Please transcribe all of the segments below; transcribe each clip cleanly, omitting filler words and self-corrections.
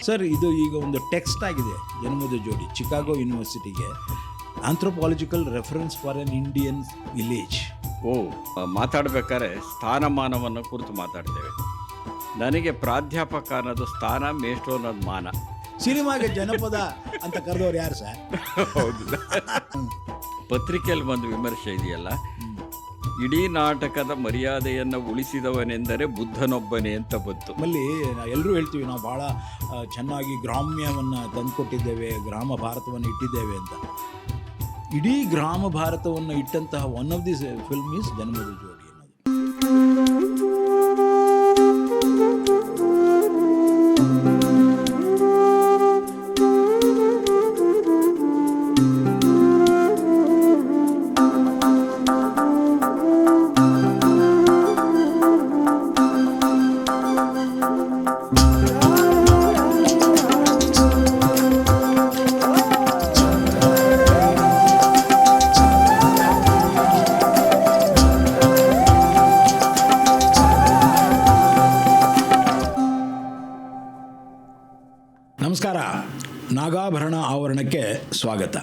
Sir, ಇದು ಈಗ ಒಂದು ಟೆಕ್ಸ್ಟ್ ಆಗಿದೆ, ಜನ್ಮದ ಜೋಡಿ, ಚಿಕಾಗೋ ಯೂನಿವರ್ಸಿಟಿಗೆ anthropological reference for an Indian village. ಮಾತಾಡಬೇಕಾದ್ರೆ ಸ್ಥಾನಮಾನವನ್ನು ಕುರಿತು ಮಾತಾಡ್ತೇವೆ. ನನಗೆ ಪ್ರಾಧ್ಯಾಪಕ ಅನ್ನೋದು ಸ್ಥಾನ, ಮೇಷ್ಟ್ರು ಅನ್ನೋದು ಮಾನ. ಸಿನಿಮಾಗೆ ಜನಪದ ಅಂತ ಕರೆದವ್ರು ಯಾರು ಸರ್? ಹೌದು. ಪತ್ರಿಕೆಯಲ್ಲಿ ಒಂದು ವಿಮರ್ಶೆ ಇದೆಯಲ್ಲ, ಇಡೀ ನಾಟಕದ ಮರ್ಯಾದೆಯನ್ನು ಉಳಿಸಿದವನೆಂದರೆ ಬುದ್ಧನೊಬ್ಬನೇ ಅಂತ ಬಂತು. ನಮ್ಮಲ್ಲಿ ಎಲ್ಲರೂ ಹೇಳ್ತೀವಿ, ನಾವು ಭಾಳ ಚೆನ್ನಾಗಿ ಗ್ರಾಮ್ಯವನ್ನು ತಂದುಕೊಟ್ಟಿದ್ದೇವೆ, ಗ್ರಾಮ ಭಾರತವನ್ನು ಇಟ್ಟಿದ್ದೇವೆ ಅಂತ. ಇಡೀ ಗ್ರಾಮ ಭಾರತವನ್ನು ಇಟ್ಟಂತಹ one of the film is Janmada Jodi ಅನ್ನೋದು. ನಮಸ್ಕಾರ. ನಾಗಾಭರಣ ಆವರಣಕ್ಕೆ ಸ್ವಾಗತ.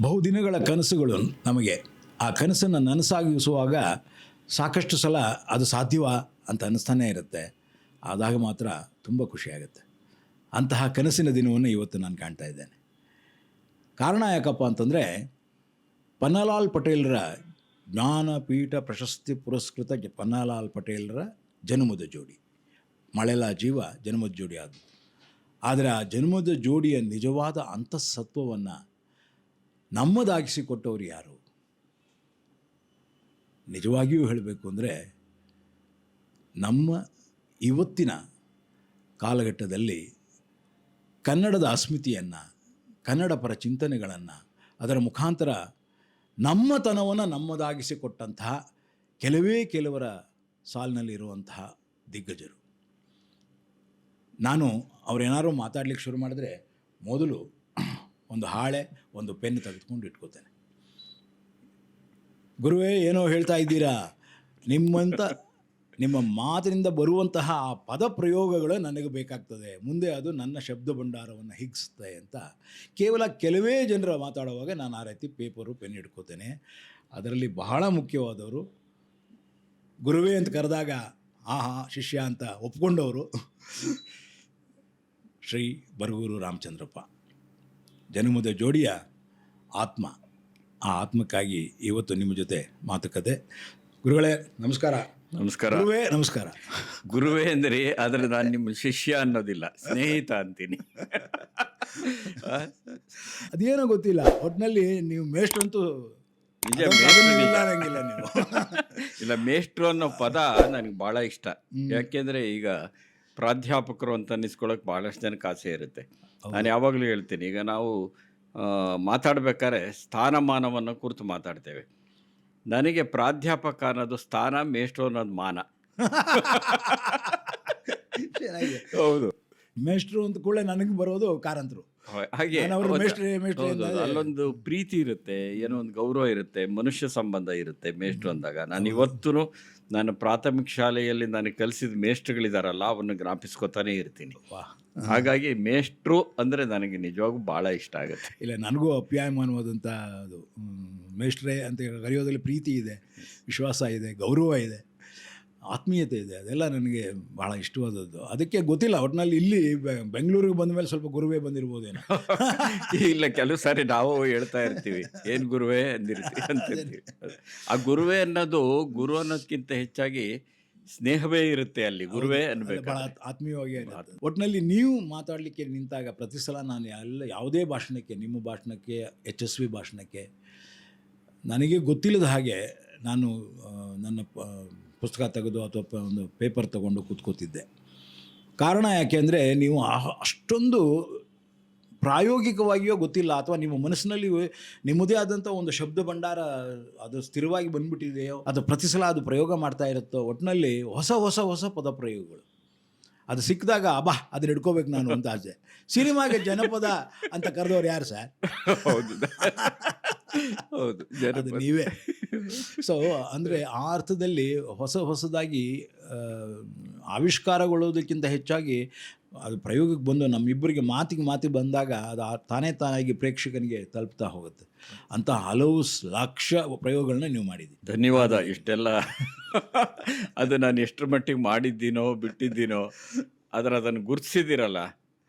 ಬಹುದಿನಗಳ ಕನಸುಗಳು ನಮಗೆ, ಆ ಕನಸನ್ನು ನನಸಾಗಿಸುವಾಗ ಸಾಕಷ್ಟು ಸಲ ಅದು ಸಾಧ್ಯವಾ ಅಂತ ಅನ್ನಿಸ್ತಾನೆ ಇರುತ್ತೆ. ಆದಾಗ ಮಾತ್ರ ತುಂಬ ಖುಷಿಯಾಗುತ್ತೆ. ಅಂತಹ ಕನಸಿನ ದಿನವನ್ನು ಇವತ್ತು ನಾನು ಕಾಣ್ತಾ ಇದ್ದೇನೆ. ಕಾರಣ ಯಾಕಪ್ಪ ಅಂತಂದರೆ, ಪನ್ನಲಾಲ್ ಪಟೇಲರ ಜ್ಞಾನಪೀಠ ಪ್ರಶಸ್ತಿ ಪುರಸ್ಕೃತ ಪನ್ನಲಾಲ್ ಪಟೇಲರ ಜನ್ಮದ ಜೋಡಿ, ಮಳೆಲ ಜೀವ ಜನ್ಮದ ಜೋಡಿ ಆದವು. ಆದರೆ ಆ ಜನ್ಮದ ಜೋಡಿಯ ನಿಜವಾದ ಅಂತಃಸತ್ವವನ್ನು ನಮ್ಮದಾಗಿಸಿಕೊಟ್ಟವರು ಯಾರು? ನಿಜವಾಗಿಯೂ ಹೇಳಬೇಕು ಅಂದರೆ, ನಮ್ಮ ಇವತ್ತಿನ ಕಾಲಘಟ್ಟದಲ್ಲಿ ಕನ್ನಡದ ಅಸ್ಮಿತೆಯನ್ನು, ಕನ್ನಡ ಪರ ಚಿಂತನೆಗಳನ್ನು, ಅದರ ಮುಖಾಂತರ ನಮ್ಮತನವನ್ನು ನಮ್ಮದಾಗಿಸಿಕೊಟ್ಟಂತಹ ಕೆಲವರ ಸಾಲಿನಲ್ಲಿರುವಂತಹ ದಿಗ್ಗಜರು. ನಾನು ಅವ್ರೇನಾದ್ರು ಮಾತಾಡ್ಲಿಕ್ಕೆ ಶುರು ಮಾಡಿದ್ರೆ ಮೊದಲು ಒಂದು ಹಾಳೆ, ಒಂದು ಪೆನ್ ತೆಗೆದುಕೊಂಡು ಇಟ್ಕೋತೇನೆ. ಗುರುವೇ, ಏನೋ ಹೇಳ್ತಾ ಇದ್ದೀರಾ, ನಿಮ್ಮ ಮಾತಿನಿಂದ ಬರುವಂತಹ ಆ ಪದ ಪ್ರಯೋಗಗಳು ನನಗೆ ಬೇಕಾಗ್ತದೆ, ಮುಂದೆ ಅದು ನನ್ನ ಶಬ್ದ ಭಂಡಾರವನ್ನು ಹಿಗ್ಸುತ್ತೆ ಅಂತ ಕೇವಲ ಕೆಲವೇ ಜನರ ಮಾತಾಡುವಾಗ ನಾನು ಆ ರೀತಿ ಪೇಪರು ಪೆನ್ ಇಟ್ಕೋತೇನೆ. ಅದರಲ್ಲಿ ಬಹಳ ಮುಖ್ಯವಾದವರು, ಗುರುವೇ ಅಂತ ಕರೆದಾಗ ಆಹಾ ಶಿಷ್ಯ ಅಂತ ಒಪ್ಕೊಂಡವರು ಶ್ರೀ ಬರಗೂರು ರಾಮಚಂದ್ರಪ್ಪ, ಜನ್ಮದ ಜೋಡಿಯ ಆತ್ಮ. ಆ ಆತ್ಮಕ್ಕಾಗಿ ಇವತ್ತು ನಿಮ್ಮ ಜೊತೆ ಮಾತುಕತೆ. ಗುರುಗಳೇ ನಮಸ್ಕಾರ. ನಮಸ್ಕಾರ. ಗುರುವೇ ನಮಸ್ಕಾರ. ಗುರುವೇ ಅಂದರೆ, ಆದರೆ ನಾನು ನಿಮ್ಮ ಶಿಷ್ಯ ಅನ್ನೋದಿಲ್ಲ, ಸ್ನೇಹಿತ ಅಂತೀನಿ. ಅದೇನೋ ಗೊತ್ತಿಲ್ಲ, ಒಟ್ಟಿನಲ್ಲಿ ನೀವು ಮೇಷ್ಟ್ರು ಅಂತೂ ನಿಜ. ಅನ್ನಂಗಿಲ್ಲ ನೀವು. ಇಲ್ಲ, ಮೇಷ್ಟ್ರು ಅನ್ನೋ ಪದ ನನಗೆ ಭಾಳ ಇಷ್ಟ. ಯಾಕೆಂದರೆ ಈಗ ಪ್ರಾಧ್ಯಾಪಕರು ಅಂತ ಅನ್ನಿಸ್ಕೊಳ್ಳೋಕೆ ಭಾಳಷ್ಟು ಜನಕ್ಕೆ ಆಸೆ ಇರುತ್ತೆ. ನಾನು ಯಾವಾಗಲೂ ಹೇಳ್ತೀನಿ, ಈಗ ನಾವು ಮಾತಾಡಬೇಕಾದ್ರೆ ಸ್ಥಾನಮಾನವನ್ನು ಕುರಿತು ಮಾತಾಡ್ತೇವೆ. ನನಗೆ ಪ್ರಾಧ್ಯಾಪಕ ಅನ್ನೋದು ಸ್ಥಾನ, ಮೇಷ್ಟ್ರು ಅನ್ನೋದು ಮಾನ. ಹೌದು. ಮೇಷ್ಟ್ರು ಅಂತ ಕೂಡ ನನಗೆ ಬರೋದು ಕಾರಂತರು. ಹಾಗೆ ಅಲ್ಲೊಂದು ಪ್ರೀತಿ ಇರುತ್ತೆ, ಏನೋ ಒಂದು ಗೌರವ ಇರುತ್ತೆ, ಮನುಷ್ಯ ಸಂಬಂಧ ಇರುತ್ತೆ ಮೇಷ್ಟ್ರು ಅಂದಾಗ. ನಾನು ಇವತ್ತೂ ನನ್ನ ಪ್ರಾಥಮಿಕ ಶಾಲೆಯಲ್ಲಿ ನನಗೆ ಕಲಿಸಿದ ಮೇಷ್ಟ್ರುಗಳಿದಾರಲ್ಲ, ಅವನ್ನು ಜ್ಞಾಪಿಸ್ಕೊತಾನೆ ಇರ್ತೀನಿ. ಹಾಗಾಗಿ ಮೇಷ್ಟ್ರು ಅಂದರೆ ನನಗೆ ನಿಜವಾಗೂ ಭಾಳ ಇಷ್ಟ ಆಗುತ್ತೆ. ಇಲ್ಲ, ನನಗೂ ಅಪ್ಯಾಯಮಾನವಾದಂಥ ಅದು ಮೇಷ್ಟ್ರೇ ಅಂತ ಕರೆಯೋದ್ರಲ್ಲಿ ಪ್ರೀತಿ ಇದೆ, ವಿಶ್ವಾಸ ಇದೆ, ಗೌರವ ಇದೆ, ಆತ್ಮೀಯತೆ ಇದೆ. ಅದೆಲ್ಲ ನನಗೆ ಭಾಳ ಇಷ್ಟವಾದದ್ದು. ಅದಕ್ಕೆ ಗೊತ್ತಿಲ್ಲ, ಒಟ್ಟಿನಲ್ಲಿ ಇಲ್ಲಿ ಬೆಂಗಳೂರಿಗೆ ಬಂದ ಮೇಲೆ ಸ್ವಲ್ಪ ಗುರುವೇ ಬಂದಿರ್ಬೋದೇನೋ. ಇಲ್ಲ, ಕೆಲವು ಸಾರಿ ನಾವು ಹೇಳ್ತಾ ಇರ್ತೀವಿ, ಏನು ಗುರುವೇ ಅಂದಿರ್ತೀವಿ ಅಂತಿರ್ತೀವಿ. ಆ ಗುರುವೇ ಅನ್ನೋದು, ಗುರು ಅನ್ನೋದಕ್ಕಿಂತ ಹೆಚ್ಚಾಗಿ ಸ್ನೇಹವೇ ಇರುತ್ತೆ ಅಲ್ಲಿ. ಗುರುವೇ ಅನ್ಬೇಕು, ಭಾಳ ಆತ್ಮೀಯವಾಗಿ. ಒಟ್ಟಿನಲ್ಲಿ ನೀವು ಮಾತಾಡಲಿಕ್ಕೆ ನಿಂತಾಗ ಪ್ರತಿ ಸಲ ನಾನು ಯಾವುದೇ ಭಾಷಣಕ್ಕೆ, ನಿಮ್ಮ ಭಾಷಣಕ್ಕೆ, ಯಶಸ್ವಿ ಭಾಷಣಕ್ಕೆ, ನನಗೆ ಗೊತ್ತಿಲ್ಲದ ಹಾಗೆ ನಾನು ನನ್ನ ಪುಸ್ತಕ ತೆಗೆದು ಅಥವಾ ಒಂದು ಪೇಪರ್ ತಗೊಂಡು ಕೂತ್ಕೋತಿದ್ದೆ. ಕಾರಣ ಯಾಕೆ ಅಂದರೆ, ನೀವು ಅಷ್ಟೊಂದು ಪ್ರಾಯೋಗಿಕವಾಗಿಯೋ ಗೊತ್ತಿಲ್ಲ, ಅಥವಾ ನಿಮ್ಮ ಮನಸ್ಸಿನಲ್ಲಿ ನಿಮ್ಮದೇ ಆದಂಥ ಒಂದು ಶಬ್ದ ಭಂಡಾರ ಅದು ಸ್ಥಿರವಾಗಿ ಬಂದ್ಬಿಟ್ಟಿದೆಯೋ, ಅದು ಪ್ರತಿ ಸಲ ಅದು ಪ್ರಯೋಗ ಮಾಡ್ತಾ ಇರುತ್ತೋ, ಒಟ್ಟಿನಲ್ಲಿ ಹೊಸ ಹೊಸ ಹೊಸ ಪದ ಪ್ರಯೋಗಗಳು. ಅದು ಸಿಕ್ಕಿದಾಗ ಅಬ್ಬಾ ಅದನ್ನ ಹಿಡ್ಕೋಬೇಕು ನಾನು ಅಂತ ಆಸೆ. ಸಿನಿಮಾಗೆ ಜನಪದ ಅಂತ ಕರೆದವ್ರು ಯಾರು ಸರ್? ಹೌದು ಹೌದು, ಅದು ನೀವೇ. ಸೊ ಅಂದರೆ ಆ ಅರ್ಥದಲ್ಲಿ ಹೊಸದಾಗಿ ಆವಿಷ್ಕಾರಗೊಳ್ಳೋದಕ್ಕಿಂತ ಹೆಚ್ಚಾಗಿ ಅದು ಪ್ರಯೋಗಕ್ಕೆ ಬಂದು ನಮ್ಮಿಬ್ಬರಿಗೆ ಮಾತಿಗೆ ಬಂದಾಗ ಅದು ತಾನಾಗಿ ಪ್ರೇಕ್ಷಕನಿಗೆ ತಲುಪ್ತಾ ಹೋಗುತ್ತೆ. ಅಂತ ಹಲವು ಲಕ್ಷ ಪ್ರಯೋಗಗಳನ್ನ ನೀವು ಮಾಡಿದ್ದೀರಿ. ಧನ್ಯವಾದ. ಇಷ್ಟೆಲ್ಲ ಅದು ನಾನು ಎಷ್ಟರ ಮಟ್ಟಿಗೆ ಮಾಡಿದ್ದೀನೋ ಬಿಟ್ಟಿದ್ದೀನೋ ಅದನ್ನು ಗುರುತಿಸಿದಿರಲ್ಲ,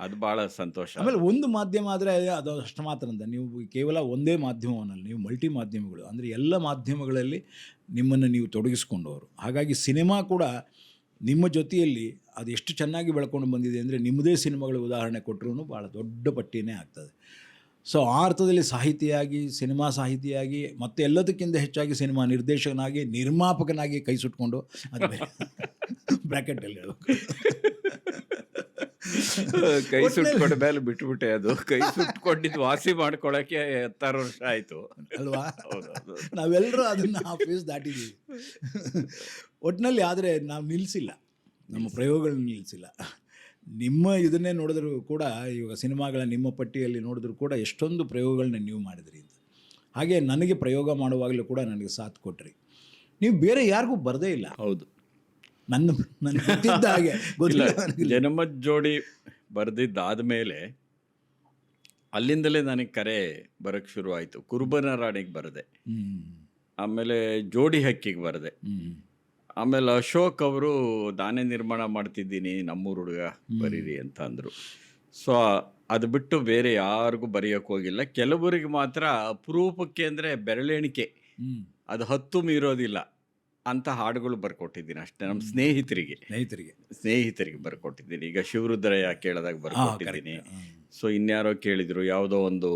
ಅದು ಭಾಳ ಸಂತೋಷ. ಆಮೇಲೆ ಒಂದು ಮಾಧ್ಯಮ ಆದರೆ ಅದು ಅಷ್ಟು ಮಾತ್ರ ಅಂತ, ನೀವು ಕೇವಲ ಒಂದೇ ಮಾಧ್ಯಮವನ್ನಲ್ಲ, ನೀವು ಮಲ್ಟಿ ಮಾಧ್ಯಮಗಳು, ಅಂದರೆ ಎಲ್ಲ ಮಾಧ್ಯಮಗಳಲ್ಲಿ ನಿಮ್ಮನ್ನು ನೀವು ತೊಡಗಿಸ್ಕೊಂಡವರು. ಹಾಗಾಗಿ ಸಿನಿಮಾ ಕೂಡ ನಿಮ್ಮ ಜೊತೆಯಲ್ಲಿ ಅದು ಎಷ್ಟು ಚೆನ್ನಾಗಿ ಬೆಳ್ಕೊಂಡು ಬಂದಿದೆ ಅಂದರೆ ನಿಮ್ಮದೇ ಸಿನಿಮಾಗಳ ಉದಾಹರಣೆ ಕೊಟ್ಟರು ಭಾಳ ದೊಡ್ಡ ಪಟ್ಟಿನೇ ಆಗ್ತದೆ. ಸೊ ಆ ಅರ್ಥದಲ್ಲಿ ಸಾಹಿತಿಯಾಗಿ, ಸಿನಿಮಾ ಸಾಹಿತಿಯಾಗಿ, ಮತ್ತು ಎಲ್ಲದಕ್ಕಿಂತ ಹೆಚ್ಚಾಗಿ ಸಿನಿಮಾ ನಿರ್ದೇಶಕನಾಗಿ, ನಿರ್ಮಾಪಕನಾಗಿ ಕೈ ಸುಟ್ಕೊಂಡು, ಅದು ಬ್ರ್ಯಾಕೆಟಲ್ಲಿ ಹೇಳಬೇಕು, ಕೈ ಸುಟ್ಕೊಂಡ ಮೇಲೆ ಬಿಟ್ಬಿಟ್ಟೆ. ಅದು ಕೈ ಸುಟ್ಕೊಂಡಿದ್ದು ವಾಸಿ ಮಾಡ್ಕೊಳ್ಳೋಕ್ಕೆ 16 ವರ್ಷ ಆಯಿತು ಅಲ್ವಾ? ನಾವೆಲ್ಲರೂ ಅದನ್ನು ಆ ಫೇಸ್ ದಾಟಿದ್ದೀವಿ ಒಟ್ಟಿನಲ್ಲಿ. ಆದರೆ ನಾವು ನಿಲ್ಲಿಸಿಲ್ಲ, ನಮ್ಮ ಪ್ರಯೋಗಗಳನ್ನ ನಿಲ್ಲಿಸಿಲ್ಲ. ನಿಮ್ಮ ಇದನ್ನೇ ನೋಡಿದ್ರು ಕೂಡ, ಇವಾಗ ಸಿನಿಮಾಗಳ ನಿಮ್ಮ ಪಟ್ಟಿಯಲ್ಲಿ ನೋಡಿದ್ರು ಕೂಡ ಎಷ್ಟೊಂದು ಪ್ರಯೋಗಗಳನ್ನ ನೀವು ಮಾಡಿದ್ರಿ ಅಂತ. ಹಾಗೆ ನನಗೆ ಪ್ರಯೋಗ ಮಾಡುವಾಗಲೂ ಕೂಡ ನನಗೆ ಸಾಥ್ ಕೊಟ್ರಿ. ನೀವು ಬೇರೆ ಯಾರಿಗೂ ಬರದೇ ಇಲ್ಲ. ಹೌದು, ನನ್ನ ಗೊತ್ತಿದ್ದ ಹಾಗೆ ಜನಮತ್ ಜೋಡಿ ಬರೆದಿದ್ದಾದ ಮೇಲೆ ಅಲ್ಲಿಂದಲೇ ನನಗೆ ಕರೆ ಬರೋಕ್ಕೆ ಶುರು ಆಯಿತು. ಕುರುಬನ ರಾಣಿಗೆ ಬರೆದೆ, ಆಮೇಲೆ ಜೋಡಿ ಹಕ್ಕಿಗೆ ಬರೆದೆ, ಆಮೇಲೆ ಅಶೋಕ್ ಅವರು ನಾನೇ ನಿರ್ಮಾಣ ಮಾಡ್ತಿದ್ದೀನಿ, ನಮ್ಮೂರು ಹುಡುಗ ಬರೀರಿ ಅಂತ ಅಂದರು. ಸೊ ಅದು ಬಿಟ್ಟು ಬೇರೆ ಯಾರಿಗೂ ಬರೆಯೋಕ್ಕೆ ಹೋಗಿಲ್ಲ. ಕೆಲವರಿಗೆ ಮಾತ್ರ ಅಪರೂಪಕ್ಕೆ ಅಂದರೆ ಬೆರಳೆಣಿಕೆ, ಅದು 10 ಮೀರೋದಿಲ್ಲ ಅಂತ ಹಾಡುಗಳು ಬರ್ಕೊಟ್ಟಿದ್ದೀನಿ ಅಷ್ಟೇ. ನಮ್ಮ ಸ್ನೇಹಿತರಿಗೆ ಬರ್ಕೊಟ್ಟಿದ್ದೀನಿ. ಈಗ ಶಿವರುದ್ರಯ್ಯ ಕೇಳಿದಾಗ ಬರ್ಕೊಟ್ಟಿದ್ದೀನಿ. ಸೊ ಇನ್ಯಾರೋ ಕೇಳಿದರು, ಯಾವುದೋ ಒಂದು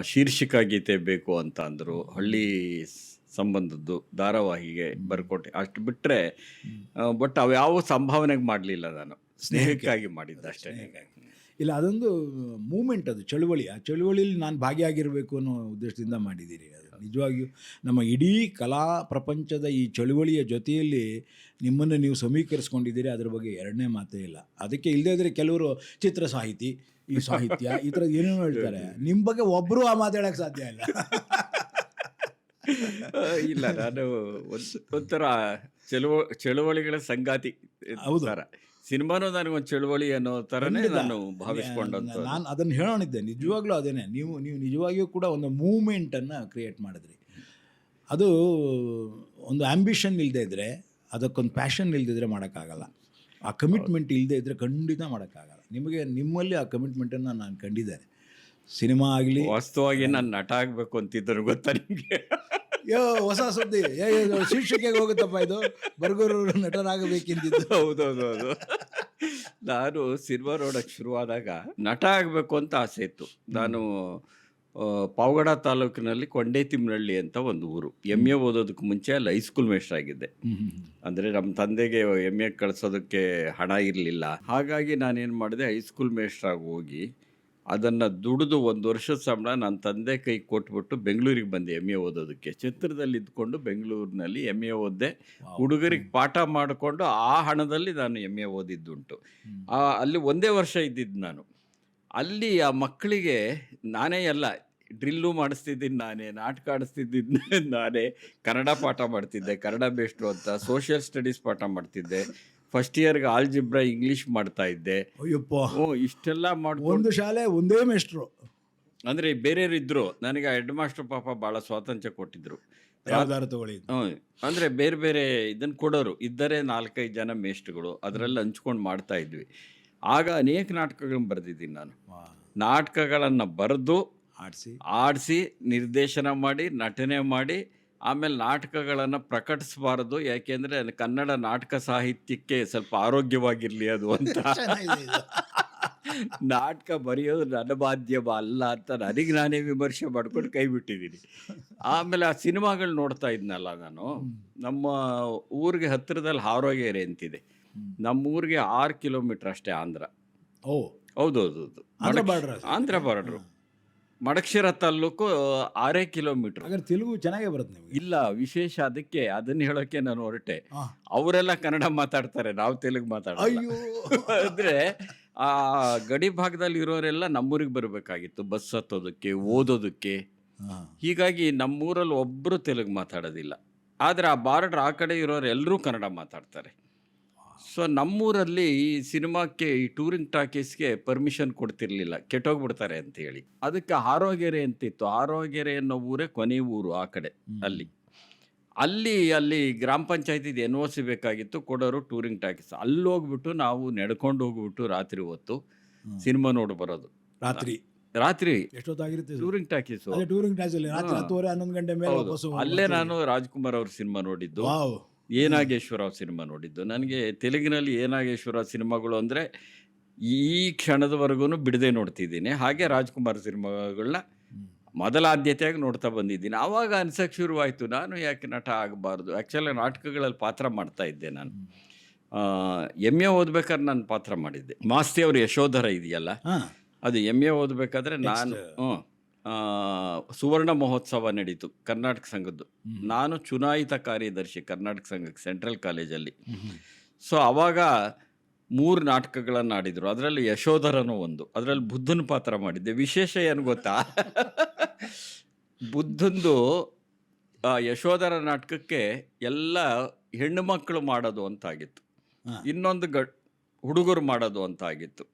ಶೀರ್ಷಿಕಾ ಗೀತೆ ಬೇಕು ಅಂತ ಅಂದರು, ಹಳ್ಳಿ ಸಂಬಂಧದ್ದು ಧಾರಾವಾಹಿಗೆ ಬರ್ಕೊಟ್ಟೆ. ಅಷ್ಟು ಬಿಟ್ಟರೆ ಬಟ್ ಅವು ಯಾವ ಸಂಭಾವನೆಗೆ ಮಾಡಲಿಲ್ಲ, ನಾನು ಸ್ನೇಹಕ್ಕಾಗಿ ಮಾಡಿದ್ದಷ್ಟೇ. ಇಲ್ಲ, ಅದೊಂದು ಮೂಮೆಂಟ್, ಅದು ಚಳುವಳಿ. ಆ ಚಳುವಳಿಯಲ್ಲಿ ನಾನು ಭಾಗಿಯಾಗಿರಬೇಕು ಅನ್ನೋ ಉದ್ದೇಶದಿಂದ ಮಾಡಿದ್ದೀರಿ. ಅದು ನಿಜವಾಗಿಯೂ ನಮ್ಮ ಇಡೀ ಕಲಾ ಪ್ರಪಂಚದ ಈ ಚಳುವಳಿಯ ಜೊತೆಯಲ್ಲಿ ನಿಮ್ಮನ್ನು ನೀವು ಸಮೀಕರಿಸ್ಕೊಂಡಿದ್ದೀರಿ, ಅದ್ರ ಬಗ್ಗೆ ಎರಡನೇ ಮಾತೇ ಇಲ್ಲ. ಅದಕ್ಕೆ ಇಲ್ಲದೇ ಇದ್ದರೆ ಕೆಲವರು ಚಿತ್ರ ಸಾಹಿತಿ, ಈ ಸಾಹಿತ್ಯ ಈ ಥರದ್ದು ಏನೇನೋ ಹೇಳ್ತಾರೆ. ನಿಮ್ಮ ಬಗ್ಗೆ ಒಬ್ಬರು ಆ ಮಾತಾಡೋಕ್ಕೆ ಸಾಧ್ಯ ಇಲ್ಲ. ಇಲ್ಲ, ನಾನು ಒಂಥರ ಚಳುವಳಿಗಳ ಸಂಗಾತಿ. ಹೌದು, ಸಿನಿಮಾನೂ ನನಗೊಂದು ಚಳುವಳಿ ಅನ್ನೋ ಥರನೇ ನಾನು ಭಾವಿಸ್ಕೊಂಡಂತ. ನಾನು ಅದನ್ನು ಹೇಳೋಣಿದ್ದೆ, ನಿಜವಾಗ್ಲೂ ಅದೇನೆ. ನೀವು ನಿಜವಾಗಿಯೂ ಕೂಡ ಒಂದು ಮೂವ್ಮೆಂಟನ್ನು ಕ್ರಿಯೇಟ್ ಮಾಡಿದ್ರಿ. ಅದು ಒಂದು ಆ್ಯಂಬಿಷನ್ ಇಲ್ಲದೆ ಇದ್ದರೆ, ಅದಕ್ಕೊಂದು ಪ್ಯಾಷನ್ ಇಲ್ಲದಿದ್ದರೆ ಮಾಡೋಕ್ಕಾಗಲ್ಲ. ಆ ಕಮಿಟ್ಮೆಂಟ್ ಇಲ್ಲದೆ ಇದ್ದರೆ ಖಂಡಿತ ಮಾಡೋಕ್ಕಾಗಲ್ಲ. ನಿಮ್ಮಲ್ಲಿ ಆ ಕಮಿಟ್ಮೆಂಟನ್ನು ನಾನು ಕಂಡಿದ್ದೇನೆ. ಸಿನಿಮಾ ಆಗಲಿ, ವಾಸ್ತವವಾಗಿ ನಾನು ನಟ ಆಗಬೇಕು ಅಂತಿದ್ದರು, ಗೊತ್ತಾ ನಿಮಗೆ? ಹೊಸ ಸುದ್ದಿ, ಶೀರ್ಷಿಕೆಗೆ ಹೋಗುತ್ತಪ್ಪ ಇದು, ಬರ್ಗೂರು ನಟರಾಗಬೇಕೆಂದಿದ್ದು. ಹೌದೌದು. ನಾನು ಸಿನಿಮಾ ನೋಡೋಕ್ಕೆ ಶುರುವಾದಾಗ ನಟ ಆಗಬೇಕು ಅಂತ ಆಸೆ ಇತ್ತು. ನಾನು ಪಾವಗಡ ತಾಲೂಕಿನಲ್ಲಿ ಕೊಂಡೇತಿಮ್ಮನಹಳ್ಳಿ ಅಂತ ಒಂದು ಊರು. MA ಓದೋದಕ್ಕೆ ಮುಂಚೆ ಅಲ್ಲಿ ಹೈಸ್ಕೂಲ್ ಮೇಸ್ಟರ್ ಆಗಿದ್ದೆ. ಅಂದರೆ ನಮ್ಮ ತಂದೆಗೆ MA ಕಳಿಸೋದಕ್ಕೆ ಹಣ ಇರಲಿಲ್ಲ. ಹಾಗಾಗಿ ನಾನೇನು ಮಾಡಿದೆ, ಹೈಸ್ಕೂಲ್ ಮೇಸ್ಟ್ರಾಗಿ ಹೋಗಿ ಅದನ್ನು ದುಡಿದು 1 ವರ್ಷದ ಸಂಬಳ ನನ್ನ ತಂದೆ ಕೈ ಕೊಟ್ಬಿಟ್ಟು ಬೆಂಗಳೂರಿಗೆ ಬಂದೆ MA ಓದೋದಕ್ಕೆ. ಚಿತ್ರದಲ್ಲಿ ಇದ್ಕೊಂಡು ಬೆಂಗಳೂರಿನಲ್ಲಿ MA ಓದಿದೆ. ಹುಡುಗರಿಗೆ ಪಾಠ ಮಾಡಿಕೊಂಡು ಆ ಹಣದಲ್ಲಿ ನಾನು MA ಓದಿದ್ದುಂಟು. ಅಲ್ಲಿ 1 ವರ್ಷ ಇದ್ದಿದ್ದು ನಾನು. ಅಲ್ಲಿ ಆ ಮಕ್ಕಳಿಗೆ ನಾನೇ ಎಲ್ಲ ಡ್ರಿಲ್ಲು ಮಾಡಿಸ್ತಿದ್ದೀನಿ ನಾನೇ, ನಾಟಕ ಆಡಿಸ್ತಿದ್ದೀನಿ ನಾನೇ, ಕನ್ನಡ ಪಾಠ ಮಾಡ್ತಿದ್ದೆ, ಕನ್ನಡ ಬೇಸ್ಟ್ರು ಅಂತ, ಸೋಷಿಯಲ್ ಸ್ಟಡೀಸ್ ಪಾಠ ಮಾಡ್ತಿದ್ದೆ, ಫಸ್ಟ್ ಇಯರ್ಗೆ ಆಲ್ಜಿಬ್ರಾ ಇಂಗ್ಲೀಷ್ ಮಾಡ್ತಾ ಇದ್ದೆ. ಅಯ್ಯಪ್ಪ, ಇಷ್ಟೆಲ್ಲ ಮಾಡ್ಕೊಂಡು ಒಂದು ಶಾಲೆ ಒಂದೇ ಮೇಷ್ಟ್ರು. ಅಂದರೆ ಬೇರೆಯವರು ಇದ್ದರು. ನನಗೆ ಹೆಡ್ ಮಾಸ್ಟರ್ ಪಾಪ ಭಾಳ ಸ್ವಾತಂತ್ರ್ಯ ಕೊಟ್ಟಿದ್ರು. ತಗೊಳ್ಳಿ, ಅಂದರೆ ಬೇರೆ ಬೇರೆ ಇದನ್ನು ಕೊಡೋರು ಇದ್ದರೆ 4-5 ಜನ ಮೇಷ್ಟ್ರುಗಳು, ಅದರಲ್ಲಿ ಹಂಚ್ಕೊಂಡು ಮಾಡ್ತಾ ಇದ್ವಿ. ಆಗ ಅನೇಕ ನಾಟಕಗಳನ್ನು ಬರೆದಿದ್ದೀನಿ ನಾನು. ನಾಟಕಗಳನ್ನು ಬರೆದು ಆಡಿಸಿ ನಿರ್ದೇಶನ ಮಾಡಿ ನಟನೆ ಮಾಡಿ ಆಮೇಲೆ ನಾಟಕಗಳನ್ನು ಪ್ರಕಟಿಸಬಾರದು, ಯಾಕೆಂದರೆ ಕನ್ನಡ ನಾಟಕ ಸಾಹಿತ್ಯಕ್ಕೆ ಸ್ವಲ್ಪ ಆರೋಗ್ಯವಾಗಿರಲಿ ಅದು ಅಂತ. ನಾಟಕ ಬರೆಯೋದು ನನ್ನ ಮಾಧ್ಯಮ ಅಲ್ಲ ಅಂತ ನನಗೆ ನಾನೇ ವಿಮರ್ಶೆ ಮಾಡ್ಕೊಂಡು ಕೈ ಬಿಟ್ಟಿದ್ದೀನಿ. ಆಮೇಲೆ ಆ ಸಿನಿಮಾಗಳು ನೋಡ್ತಾ ಇದ್ನಲ್ಲ ನಾನು. ನಮ್ಮ ಊರಿಗೆ ಹತ್ತಿರದಲ್ಲಿ ಹಾರೋಗೇರೆ ಅಂತಿದೆ. ನಮ್ಮ ಊರಿಗೆ 6 ಕಿಲೋಮೀಟ್ರ್ ಅಷ್ಟೇ ಆಂಧ್ರ. ಹೌದೌದು, ಆಂಧ್ರ ಬಾರ್ಡ್ರು. ಮಡಕ್ಷಿರ ತಾಲೂಕು 6 ಕಿಲೋಮೀಟ್ರ್. ತೆಲುಗು ಚೆನ್ನಾಗೇ ಬರುತ್ತೆ ನಿಮಗೆ? ಇಲ್ಲ, ವಿಶೇಷ ಅದಕ್ಕೆ ಅದನ್ನು ಹೇಳೋಕ್ಕೆ ನಾನು ಹೊರಟೆ. ಅವರೆಲ್ಲ ಕನ್ನಡ ಮಾತಾಡ್ತಾರೆ, ನಾವು ತೆಲುಗು ಮಾತಾಡೋಲ್ಲ. ಅಂದರೆ ಆ ಗಡಿ ಭಾಗದಲ್ಲಿ ಇರೋರೆಲ್ಲ ನಮ್ಮೂರಿಗೆ ಬರಬೇಕಾಗಿತ್ತು ಬಸ್ ಹತ್ತೋದಕ್ಕೆ, ಓದೋದಕ್ಕೆ. ಹೀಗಾಗಿ ನಮ್ಮೂರಲ್ಲಿ ಒಬ್ಬರು ತೆಲುಗು ಮಾತಾಡೋದಿಲ್ಲ. ಆದರೆ ಆ ಬಾರ್ಡ್ರ್ ಆ ಕಡೆ ಇರೋರು ಎಲ್ಲರೂ ಕನ್ನಡ ಮಾತಾಡ್ತಾರೆ. ಸೊ ನಮ್ಮೂರಲ್ಲಿ ಈ ಸಿನಿಮಾಕ್ಕೆ ಈ ಟೂರಿಂಗ್ ಟಾಕೀಸ್ಗೆ ಪರ್ಮಿಷನ್ ಕೊಡ್ತಿರ್ಲಿಲ್ಲ, ಕೆಟ್ಟೋಗ್ಬಿಡ್ತಾರೆ ಅಂತೇಳಿ. ಅದಕ್ಕೆ ಹಾರೋಗೆರೆ ಅಂತಿತ್ತು. ಹಾರೋಗೆರೆ ಅನ್ನೋ ಊರೇ ಕೊನೆ ಊರು ಆ ಕಡೆ. ಅಲ್ಲಿ ಗ್ರಾಮ ಪಂಚಾಯತಿದು NOC ಬೇಕಾಗಿತ್ತು, ಕೊಡೋರು ಟೂರಿಂಗ್ ಟಾಕೀಸ್. ಅಲ್ಲಿ ಹೋಗ್ಬಿಟ್ಟು ನಾವು ನಡ್ಕೊಂಡು ಹೋಗ್ಬಿಟ್ಟು ರಾತ್ರಿ ಹೊತ್ತು ಸಿನಿಮಾ ನೋಡಿ ಬರೋದು. ರಾತ್ರಿ ಎಷ್ಟೊತ್ತಾಗಿರುತ್ತೆ ಟೂರಿಂಗ್ ಟಾಕೀಸು. ಟೂರಿಂಗ್ ಟಾಕೀಸಲ್ಲಿ ರಾತ್ರಿ 10:30 11 ಗಂಟೆ ಮೇಲೆ ವಾಪಸ್ಸು ಅಲ್ಲೇ ನಾನು ರಾಜ್ಕುಮಾರ್ ಅವ್ರ ಸಿನಿಮಾ ನೋಡಿದ್ದು, ವಾವ್. ಎ ನಾಗೇಶ್ವರ ಅವ್ರ ಸಿನಿಮಾ ನೋಡಿದ್ದು. ನನಗೆ ತೆಲುಗಿನಲ್ಲಿ ಎ ನಾಗೇಶ್ವರ ಸಿನಿಮಾಗಳು ಅಂದರೆ ಈ ಕ್ಷಣದವರೆಗೂ ಬಿಡದೆ ನೋಡ್ತಿದ್ದೀನಿ. ಹಾಗೆ ರಾಜ್ಕುಮಾರ್ ಸಿನಿಮಾಗಳನ್ನ ಮೊದಲ ಆದ್ಯತೆಯಾಗಿ ನೋಡ್ತಾ ಬಂದಿದ್ದೀನಿ. ಆವಾಗ ಅನ್ಸಕ್ಕೆ ಶುರುವಾಯಿತು, ನಾನು ಯಾಕೆ ನಟ ಆಗಬಾರ್ದು. ಆ್ಯಕ್ಚುಲಿ ನಾಟಕಗಳಲ್ಲಿ ಪಾತ್ರ ಮಾಡ್ತಾ ಇದ್ದೆ ನಾನು. MA ಓದ್ಬೇಕಾದ್ರೆ ನಾನು ಪಾತ್ರ ಮಾಡಿದ್ದೆ. ಮಾಸ್ತಿ ಅವರು ಯಶೋಧರ ಇದೆಯಲ್ಲ, ಅದು MA ಓದಬೇಕಾದ್ರೆ ನಾನು ಸುವರ್ಣ ಮಹೋತ್ಸವ ನಡೀತು ಕರ್ನಾಟಕ ಸಂಘದ್ದು. ನಾನು ಚುನಾಯಿತ ಕಾರ್ಯದರ್ಶಿ ಕರ್ನಾಟಕ ಸಂಘಕ್ಕೆ ಸೆಂಟ್ರಲ್ ಕಾಲೇಜಲ್ಲಿ. ಸೊ ಆವಾಗ 3 ನಾಟಕಗಳನ್ನು ಆಡಿದರು. ಅದರಲ್ಲಿ ಯಶೋಧರನೂ ಒಂದು. ಅದರಲ್ಲಿ ಬುದ್ಧನ ಪಾತ್ರ ಮಾಡಿದ್ದೆ. ವಿಶೇಷ ಏನು ಗೊತ್ತಾ, ಬುದ್ಧಂದು ಯಶೋಧರ ನಾಟಕಕ್ಕೆ ಎಲ್ಲ ಹೆಣ್ಣು ಮಕ್ಕಳು ಮಾಡೋದು ಅಂತಾಗಿತ್ತು, ಇನ್ನೊಂದು ಹುಡುಗರು ಮಾಡೋದು ಅಂತ ಆಗಿತ್ತು.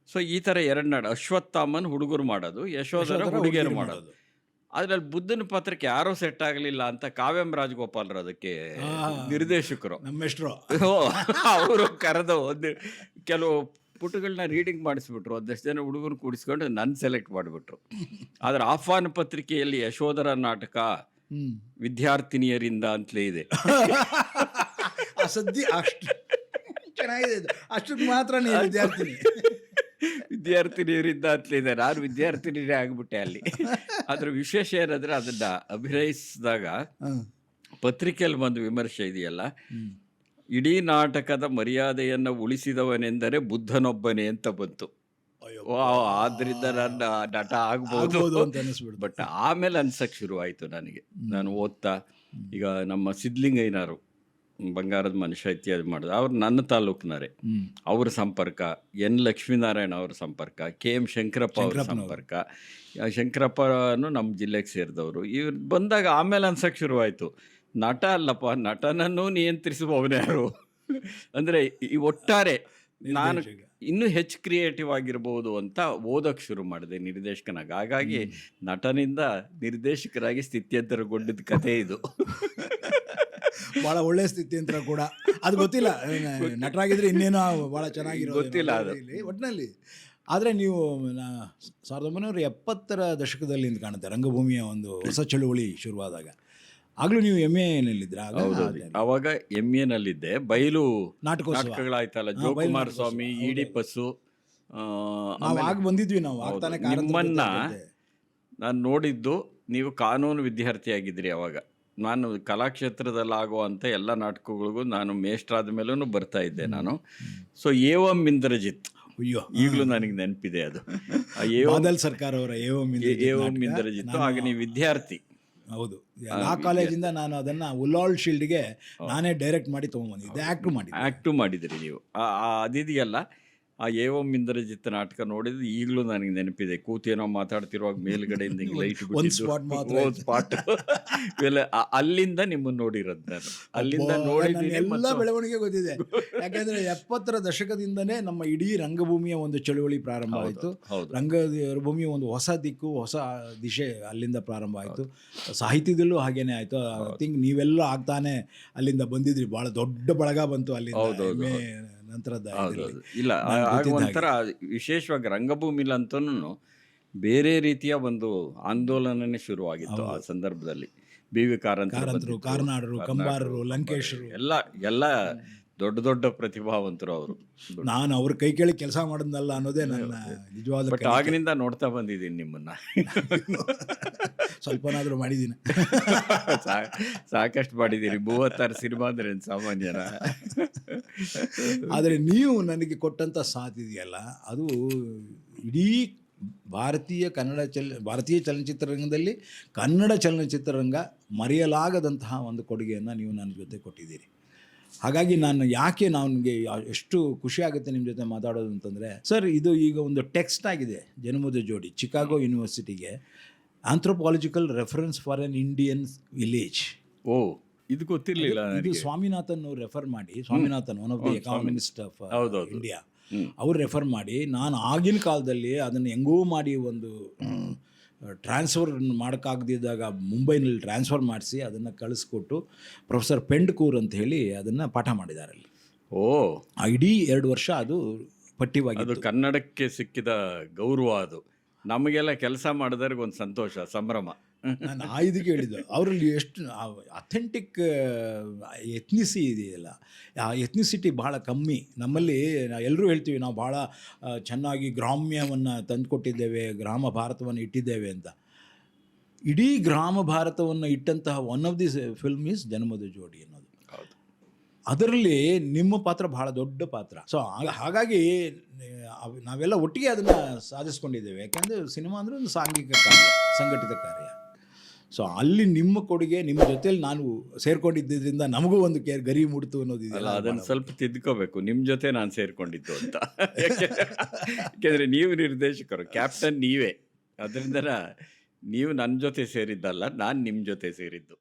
ಸೊ ಈ ಥರ 2 ನಾಡು, ಅಶ್ವತ್ಥಾಮನ್ ಹುಡುಗರು ಮಾಡೋದು, ಯಶೋಧರ ಹುಡುಗಿಯರು ಮಾಡೋದು. ಅದರಲ್ಲಿ ಬುದ್ಧನ ಪಾತ್ರಕ್ಕೆ ಯಾರೂ ಸೆಟ್ ಆಗಲಿಲ್ಲ ಅಂತ ಕಾವ್ಯಂ ರಾಜಗೋಪಾಲರು ಅದಕ್ಕೆ ನಿರ್ದೇಶಕರು ಅವರು ಕರೆದು ಕೆಲವು ಪುಟಗಳನ್ನ ರೀಡಿಂಗ್ ಮಾಡಿಸ್ಬಿಟ್ರು. ಒಂದಷ್ಟು ಜನ ಹುಡುಗರು ಕೂಡಿಸ್ಕೊಂಡು ನನ್ನ ಸೆಲೆಕ್ಟ್ ಮಾಡಿಬಿಟ್ರು. ಆದರೆ ಆಹ್ವಾನ ಪತ್ರಿಕೆಯಲ್ಲಿ ಯಶೋಧರ ನಾಟಕ ವಿದ್ಯಾರ್ಥಿನಿಯರಿಂದ ಅಂತಲೇ ಇದೆ. ಸದ್ಯ ಅಷ್ಟು ಚೆನ್ನಾಗಿದೆ, ಅಷ್ಟಕ್ಕೆ ಮಾತ್ರ ವಿದ್ಯಾರ್ಥಿನಿಯರಿಂದ ಅಂತಲಿದೆ. ನಾನು ವಿದ್ಯಾರ್ಥಿನಿಯರೇ ಆಗ್ಬಿಟ್ಟೆ ಅಲ್ಲಿ. ಅದ್ರ ವಿಶೇಷ ಏನಂದ್ರೆ ಅದನ್ನ ಅಭಿನಯಿಸಿದಾಗ ಪತ್ರಿಕೆಯಲ್ಲಿ ಒಂದು ವಿಮರ್ಶೆ ಇದೆಯಲ್ಲ, ಇಡೀ ನಾಟಕದ ಮರ್ಯಾದೆಯನ್ನು ಉಳಿಸಿದವನೆಂದರೆ ಬುದ್ಧನೊಬ್ಬನೇ ಅಂತ ಬಂತು. ಆದ್ರಿಂದ ನನ್ನ ನಟ ಆಗ್ಬೋದು. ಬಟ್ ಆಮೇಲೆ ಅನ್ಸಕ್ ಶುರುವಾಯಿತು ನನಗೆ. ನಾನು ಓದ್ತಾ ಈಗ ನಮ್ಮ ಸಿದ್ಲಿಂಗಯ್ಯನವರು ಬಂಗಾರದ ಮನುಷ್ಯ ಇತ್ಯಾದಿ ಮಾಡಿದ್ರು. ಅವ್ರು ನನ್ನ ತಾಲೂಕಿನವರೇ. ಅವ್ರ ಸಂಪರ್ಕ, ಎನ್ ಲಕ್ಷ್ಮೀನಾರಾಯಣ ಅವ್ರ ಸಂಪರ್ಕ, KM ಶಂಕರಪ್ಪ ಅವ್ರ ಸಂಪರ್ಕ. ಶಂಕರಪ್ಪನೂ ನಮ್ಮ ಜಿಲ್ಲೆಗೆ ಸೇರಿದವರು. ಇವ್ರು ಬಂದಾಗ ಆಮೇಲೆ ಅನ್ಸಕ್ಕೆ ಶುರುವಾಯಿತು, ನಟ ಅಲ್ಲಪ್ಪ, ನಟನನ್ನು ನಿಯಂತ್ರಿಸುವವನೇ ಯಾರು. ಅಂದರೆ ಈ ಒಟ್ಟಾರೆ ನಾನು ಇನ್ನೂ ಹೆಚ್ಚು ಕ್ರಿಯೇಟಿವ್ ಆಗಿರ್ಬೋದು ಅಂತ ಓದೋಕ್ಕೆ ಶುರು ಮಾಡಿದೆ ನಿರ್ದೇಶಕನಾಗ. ಹಾಗಾಗಿ ನಟನಿಂದ ನಿರ್ದೇಶಕರಾಗಿ ಸ್ಥಿತ್ಯಂತರಗೊಂಡಿದ್ದ ಕಥೆ ಇದು. ಭಾಳ ಒಳ್ಳೆ ಸ್ಥಿತ್ಯಂತರ ಕೂಡ. ಅದು ಗೊತ್ತಿಲ್ಲ, ನಟರಾಗಿದ್ರೆ ಇನ್ನೇನೋ ಭಾಳ ಚೆನ್ನಾಗಿರೋ ಗೊತ್ತಿಲ್ಲ ಅದು ಒಟ್ಟಿನಲ್ಲಿ. ಆದರೆ ನೀವು 1970ರ ದಶಕದಲ್ಲಿ ಅಂತ ಕಾಣುತ್ತೆ, ರಂಗಭೂಮಿಯ ಒಂದು ಹೊಸ ಚಳುವಳಿ ಶುರುವಾದಾಗ. ಆಗಲೂ ನೀವು MAನಲ್ಲಿದ್ದರೆ? ಆವಾಗ MAನಲ್ಲಿದ್ದೆ. ಬಯಲು ನಾಟಕಗಳಾಯ್ತಲ್ಲ, ಜೋಕುಮಾರ ಸ್ವಾಮಿ, ಈಡಿಪಸ್ಸು, ಆಗ ಬಂದಿದ್ವಿ ನಾವು. ನಿಮ್ಮನ್ನ ನಾನು ನೋಡಿದ್ದು ನೀವು ಕಾನೂನು ವಿದ್ಯಾರ್ಥಿಯಾಗಿದ್ರಿ ಅವಾಗ. ನಾನು ಕಲಾಕ್ಷೇತ್ರದಲ್ಲಾಗುವಂಥ ಎಲ್ಲ ನಾಟಕಗಳಿಗೂ ನಾನು ಮೇಷ್ಟ್ರಾದ ಮೇಲೂ ಬರ್ತಾ ಇದ್ದೆ ನಾನು. ಸೊ ಏವಂ ಇಂದ್ರಜಿತ್, ಈಗಲೂ ನನಗೆ ನೆನಪಿದೆ ಅದು. ಬಾದಲ್ ಸರ್ಕಾರ ಅವರ ಏವಂ ಇಂದ್ರಜಿತ್. ಆಗ ನೀವು ವಿದ್ಯಾರ್ಥಿ. ಹೌದು, ಆ ಕಾಲೇಜಿಂದ ನಾನು ಅದನ್ನು ಉಲ್ಲಾಳ್ ಶೀಲ್ಡ್ಗೆ ನಾನೇ ಡೈರೆಕ್ಟ್ ಮಾಡಿ ತೊಗೊಂಡ್ಬಂದಿದ್ದೆ. ಆ್ಯಕ್ಟು ಮಾಡಿದ್ರಿ ನೀವು. ಅದಿದೆಯಲ್ಲ, ಆ ಏವಂ ಇಂದ್ರಜಿತ್ ನಾಟಕ ನೋಡಿದ್ರೆ ಈಗಲೂ ನನಗೆ ನೆನಪಿದೆ. ಕೂತೇನೋ ಮಾತಾಡ್ತಿರುವಾಗ ಮೇಲ್ಗಡೆಯಿಂದ ಹಿಂಗೆ ಲೈಟ್ ಸ್ಪಾಟ್ ಅಲ್ಲಿಂದ ನಿಮ್ಮನ್ನು ನೋಡಿರೋದು ನಾನು. ಅಲ್ಲಿಂದ ನೋಡಿದ್ದೀನಿ. ಎಲ್ಲ ಬೆಳವಣಿಗೆ ಗೊತ್ತಿದೆ. ಯಾಕೆಂದರೆ 70ರ ದಶಕದಿಂದನೇ ನಮ್ಮ ಇಡೀ ರಂಗಭೂಮಿಯ ಒಂದು ಚಳುವಳಿ ಪ್ರಾರಂಭ ಆಯಿತು. ರಂಗಭೂಮಿಯ ಒಂದು ಹೊಸ ದಿಕ್ಕು, ಹೊಸ ದಿಶೆ ಅಲ್ಲಿಂದ ಪ್ರಾರಂಭ ಆಯಿತು. ಸಾಹಿತ್ಯದಲ್ಲೂ ಹಾಗೇನೆ ಆಯಿತು. ಐ ಥಿಂಕ್ ನೀವೆಲ್ಲ ಆಗ್ತಾನೆ ಅಲ್ಲಿಂದ ಬಂದಿದ್ರಿ. ಭಾಳ ದೊಡ್ಡ ಬಳಗ ಬಂತು ಅಲ್ಲಿಂದ ನಂತರದ. ಇಲ್ಲ, ಒಂಥರ ವಿಶೇಷವಾಗಿ ರಂಗಭೂಮಿಲಂತೂ ಬೇರೆ ರೀತಿಯ ಒಂದು ಆಂದೋಲನನೇ ಶುರುವಾಗಿತ್ತು ಆ ಸಂದರ್ಭದಲ್ಲಿ. BV ಕಾರಂತರು, ಕಾರ್ನಾಡರು, ಕಂಬಾರರು, ಲಂಕೇಶರು ಎಲ್ಲ ದೊಡ್ಡ ದೊಡ್ಡ ಪ್ರತಿಭಾವಂತರು ಅವರು. ನಾನು ಅವ್ರ ಕೈ ಕೇಳಿ ಕೆಲಸ ಮಾಡೋದಲ್ಲ ಅನ್ನೋದೇ ನನ್ನ ನಿಜವಾದ. ಬಟ್ ಆಗಿನಿಂದ ನೋಡ್ತಾ ಬಂದಿದ್ದೀನಿ ನಿಮ್ಮನ್ನ. ಸ್ವಲ್ಪನಾದರೂ ಮಾಡಿದ್ದೀನಿ, ಸಾಕಷ್ಟು ಮಾಡಿದ್ದೀರಿ. 36 ಸಿನಿಮಾ ಅಂದ್ರೆ ಸಾಮಾನ್ಯನ. ಆದರೆ ನೀವು ನನಗೆ ಕೊಟ್ಟಂಥ ಸಾಥ್ ಇದೆಯಲ್ಲ, ಅದು ಇಡೀ ಭಾರತೀಯ ಚಲನಚಿತ್ರರಂಗದಲ್ಲಿ ಕನ್ನಡ ಚಲನಚಿತ್ರರಂಗ ಮರೆಯಲಾಗದಂತಹ ಒಂದು ಕೊಡುಗೆಯನ್ನು ನೀವು ನನ್ನ ಜೊತೆ ಕೊಟ್ಟಿದ್ದೀರಿ. ಹಾಗಾಗಿ ನನಗೆ ಎಷ್ಟು ಖುಷಿ ಆಗುತ್ತೆ ನಿಮ್ಮ ಜೊತೆ ಮಾತಾಡೋದು ಅಂತಂದರೆ, ಸರ್ ಇದು ಈಗ ಒಂದು ಟೆಕ್ಸ್ಟ್ ಆಗಿದೆ, ಜನ್ಮದ ಜೋಡಿ, ಚಿಕಾಗೋ ಯೂನಿವರ್ಸಿಟಿಗೆ anthropological reference for an Indian village. ಇದು ಗೊತ್ತಿರಲಿಲ್ಲ ಇದು ನನಗೆ. ಸ್ವಾಮಿನಾಥನ್ ರೆಫರ್ ಮಾಡಿ, Swaminathan one of the economist of ಹೌದೌದು. India, hmm. ಅವ್ರು ರೆಫರ್ ಮಾಡಿ, ನಾನು ಆಗಿನ ಕಾಲದಲ್ಲಿ ಅದನ್ನು ಹೆಂಗೋ ಮಾಡಿ ಒಂದು ಟ್ರಾನ್ಸ್ಫರ್ ಮಾಡೋಕ್ಕಾಗದಿದ್ದಾಗ ಮುಂಬೈನಲ್ಲಿ ಟ್ರಾನ್ಸ್ಫರ್ ಮಾಡಿಸಿ ಅದನ್ನು ಕಳಿಸ್ಕೊಟ್ಟು ಪ್ರೊಫೆಸರ್ ಪೆಂಡ್ಕೂರ್ ಅಂತ ಹೇಳಿ ಅದನ್ನು ಪಾಠ ಮಾಡಿದ್ದಾರೆ ಅಲ್ಲಿ. ಓ, ಆ ಇಡೀ 2 ವರ್ಷ ಅದು ಅದು ಪಠ್ಯವಾಗಿತ್ತು. ಕನ್ನಡಕ್ಕೆ ಸಿಕ್ಕಿದ ಗೌರವ ಅದು. ನಮಗೆಲ್ಲ ಕೆಲಸ ಮಾಡಿದವ್ರಿಗೆ ಒಂದು ಸಂತೋಷ, ಸಂಭ್ರಮ. ನಾನು ಆ ಇದಕ್ಕೆ ಹೇಳಿದ್ದು, ಅವರಲ್ಲಿ ಎಷ್ಟು ಅಥೆಂಟಿಕ್ ಎತ್ನಿಸಿ ಇದೆಯಲ್ಲ, ಆ ಎತ್ನಿಸಿಟಿ ಭಾಳ ಕಮ್ಮಿ. ನಮ್ಮಲ್ಲಿ ಎಲ್ಲರೂ ಹೇಳ್ತೀವಿ ನಾವು ಭಾಳ ಚೆನ್ನಾಗಿ ಗ್ರಾಮ್ಯವನ್ನು ತಂದುಕೊಟ್ಟಿದ್ದೇವೆ, ಗ್ರಾಮ ಭಾರತವನ್ನು ಇಟ್ಟಿದ್ದೇವೆ ಅಂತ. ಇಡೀ ಗ್ರಾಮ ಭಾರತವನ್ನು ಇಟ್ಟಂತಹ one of the film is Janmada Jodi ಅನ್ನೋದು. ಹೌದು. ಅದರಲ್ಲಿ ನಿಮ್ಮ ಪಾತ್ರ ಬಹಳ ದೊಡ್ಡ ಪಾತ್ರ. ಸೊ ಹಾಗಾಗಿ ನಾವೆಲ್ಲ ಒಟ್ಟಿಗೆ ಅದನ್ನು ಸಾಧಿಸ್ಕೊಂಡಿದ್ದೇವೆ. ಯಾಕೆಂದರೆ ಸಿನಿಮಾ ಅಂದರೆ ಒಂದು ಸಾಂಘಿಕ ಕಾರ್ಯ, ಸಂಘಟಿತ ಕಾರ್ಯ. ಸೊ ಅಲ್ಲಿ ನಿಮ್ಮ ಕೊಡುಗೆ, ನಿಮ್ಮ ಜೊತೆಲಿ ನಾನು ಸೇರ್ಕೊಂಡಿದ್ದರಿಂದ ನಮಗೂ ಒಂದು ಗರಿ ಮೂಡ್ತು ಅಲ್ಲ, ಅನ್ನೋದಿದೆಯಲ್ಲ, ಅದನ್ನು ಸ್ವಲ್ಪ ತಿದ್ಕೋಬೇಕು. ನಿಮ್ಮ ಜೊತೆ ನಾನು ಸೇರ್ಕೊಂಡಿದ್ದು ಅಂತ. ಯಾಕೆಂದರೆ ನೀವು ನಿರ್ದೇಶಕರು, ಕ್ಯಾಪ್ಟನ್ ನೀವೇ. ಅದರಿಂದ ನೀವು ನನ್ನ ಜೊತೆ ಸೇರಿದ್ದಲ್ಲ, ನಾನು ನಿಮ್ಮ ಜೊತೆ ಸೇರಿದ್ದು.